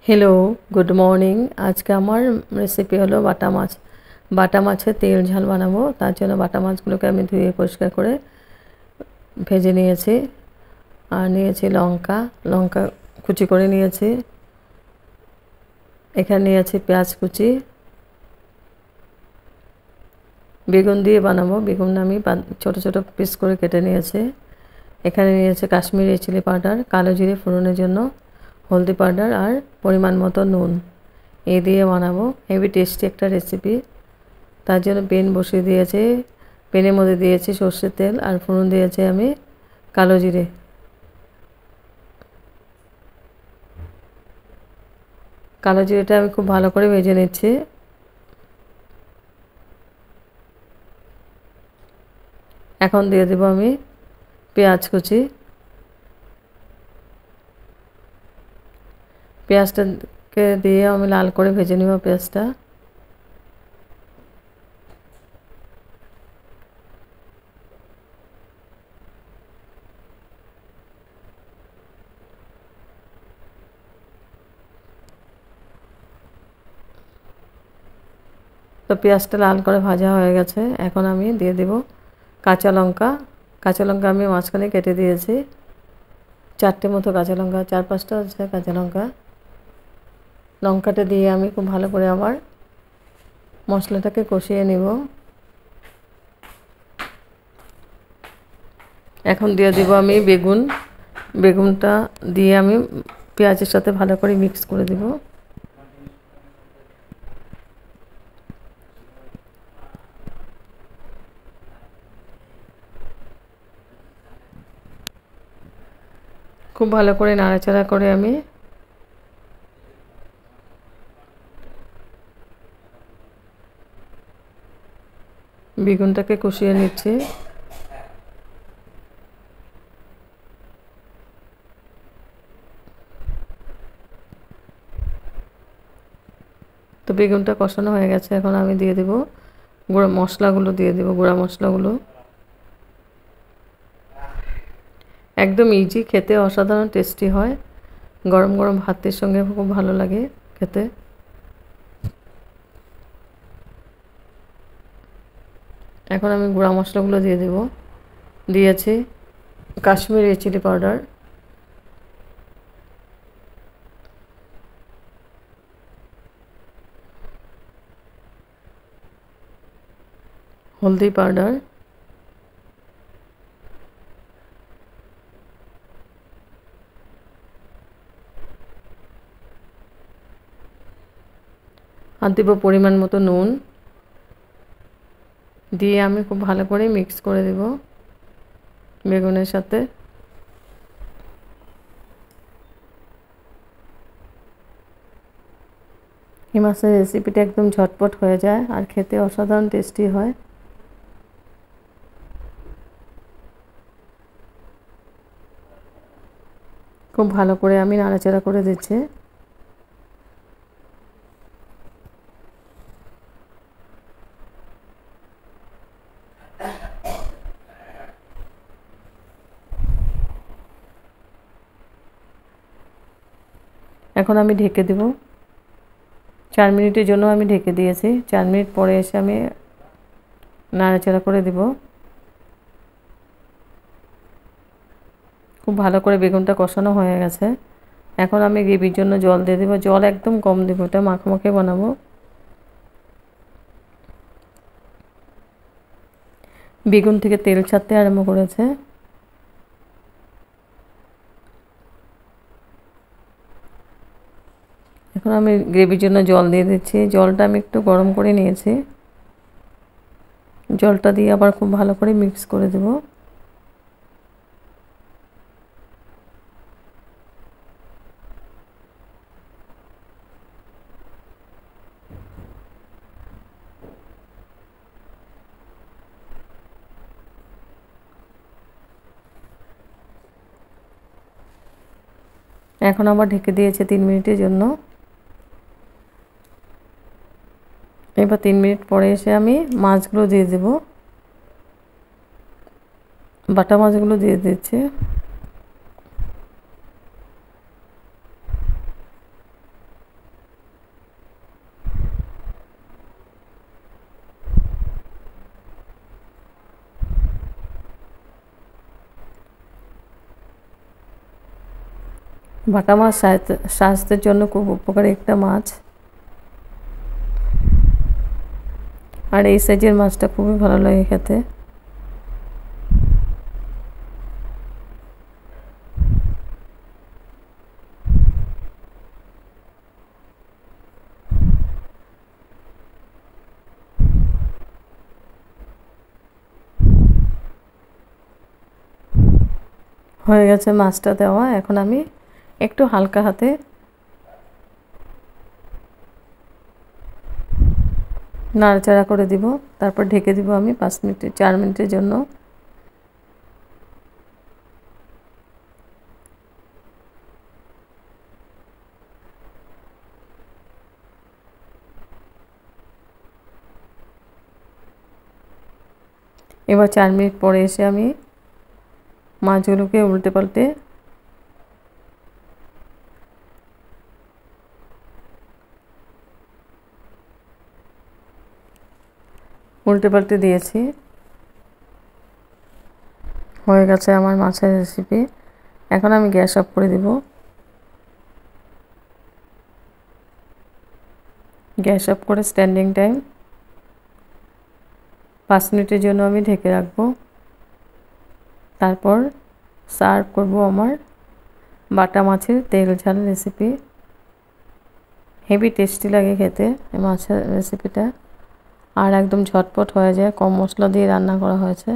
Hello good morning. आज का हमार रेसिपी हलो बाटा माछ। बाटा माछेर तेल झाल बानाबो। तार जोन्नो बाटा माछगुलोके आमि धुए परिष्कार करे भेजे निয়েছি আর নিয়েছি লঙ্কা লঙ্কা কুচি করে নিয়েছি। এখানে নিয়েছি পেঁয়াজ কুচি। বেগুন দিয়ে বানাবো। বেগুন আমি ছোট ছোট পিস করে কেটে নিয়েছি। এখানে নিয়েছি কাশ্মীরি চিলি পাউডার, কালো জিরে ফোড়নের জন্য, हल्दी पाउडार और परिमाण मतो नुन ये दिए बानाबो। हेवी टेस्टी एक रेसिपि। तार जोन्नो पेन बसिए दिएछि। पेनेर मধ্যে दिएछि सर्षेर तेल और फोड़न दिएछि आमि कालो जिरे। कालो जिरेटा आमि खूब भालो करे भेजे निচ্ছি। এখন দিয়ে দেব আমি পেঁয়াজ কুচি। পেঁয়াজটাকে দিয়ে আমি লাল করে ভেজে নেব পেঁয়াজটা। তো পেঁয়াজটা লাল করে ভাজা হয়ে গেছে। এখন আমি দিয়ে দেব কাঁচা লঙ্কা। কাঁচা লঙ্কা আমি মাঝখানে কেটে দিয়েছি। 4টে মতো কাঁচা লঙ্কা, 4-5টা আছে কাঁচা লঙ্কা। লঙ্কাটা দিয়ে আমি খুব ভালো করে আবার মশলাটাকে কষিয়ে নেব। এখন দিয়ে দেব আমি বেগুন। বেগুনটা দিয়ে আমি পেঁয়াজের সাথে ভালো করে মিক্স করে দেব। খুব ভালো করে নাড়াচাড়া করে আমি বেগুনটাকে কষিয়ে নিচ্ছি। তো বেগুনটা কষানো হয়ে গেছে। এখন আমি দিয়ে দেব গুঁড়া মশলাগুলো, দিয়ে দেব গুঁড়া মশলাগুলো। একদম ইজি, খেতে অসাধারণ টেস্টি হয়। গরম গরম ভাতের সঙ্গে খুব ভালো লাগে খেতে। এখন আমি গুঁড়া মশলাগুলো দিয়ে দেব। দিয়েছি কাশ্মীরি চিলি পাউডার, हल्दी पाउडार, আর দেব পরিমাণ মতো নুন। দিয়ে আমি খুব ভালো করে মিক্স করে দেব বেগুনের সাথে। এই মাছের রেসিপিটা একদম ঝটপট হয়ে যায় আর খেতে অসাধারণ টেস্টি হয়। খুব ভালো করে আমি নাড়াচাড়া করে দিচ্ছি। এখন আমি ঢেকে দেব। 4 মিনিটের জন্য আমি ঢেকে দিয়েছি। 4 মিনিট পরে এসে আমি নাড়াচাড়া করে দেব। খুব ভালো করে বেগুনটা কষানো হয়ে গেছে। এখন আমি গ্রেভির জন্য জল দিয়ে দেব। জল একদম কম দেব, এটা মাখামাখি বানাবো। বেগুন থেকে তেল ছাড়তে আরম্ভ করেছে। এখন আমি গ্রেভির জন্য জল দিয়ে দিচ্ছি। জলটা আমি একটু গরম করে নিয়েছি। জলটা দিয়ে আবার খুব ভালো করে মিক্স করে দেব। এখন আবার ঢেকে দিয়েছে 3 মিনিটের জন্য। এবার 3 মিনিট পরে এসে আমি মাছগুলো দিয়ে দেব। বাটা মাছগুলো দিয়ে দিচ্ছি। বাটা মাছ স্বাস্থ্যের জন্য খুব উপকারী একটা মাছ। আর এই সাইজের মাছটা খুবই ভালো লাগে খেতে। হয়ে গেছে মাছটা দেওয়া। এখন আমি একটু হালকা হাতে নাড়াচাড়া করে দিব, তারপর ঢেকে দিব আমি 4 মিনিটের জন্য। এবার 4 মিনিট পরে এসে আমি মাছগুলোকে উল্টে পাল্টে দিয়েছি। হয়ে গেছে আমার মাছের রেসিপি। এখন আমি গ্যাস অফ করে দিব। গ্যাস অফ করে স্ট্যান্ডিং টাইম 5 মিনিটের জন্য আমি ঢেকে রাখবো। তারপর সার্ভ করব আমার বাটা মাছের তেল ঝাল রেসিপি। হেভি টেস্টি লাগে খেতে এই মাছের রেসিপিটা, আর একদম ঝটপট হয়ে যায়, কম মশলা দিয়ে রান্না করা হয়েছে।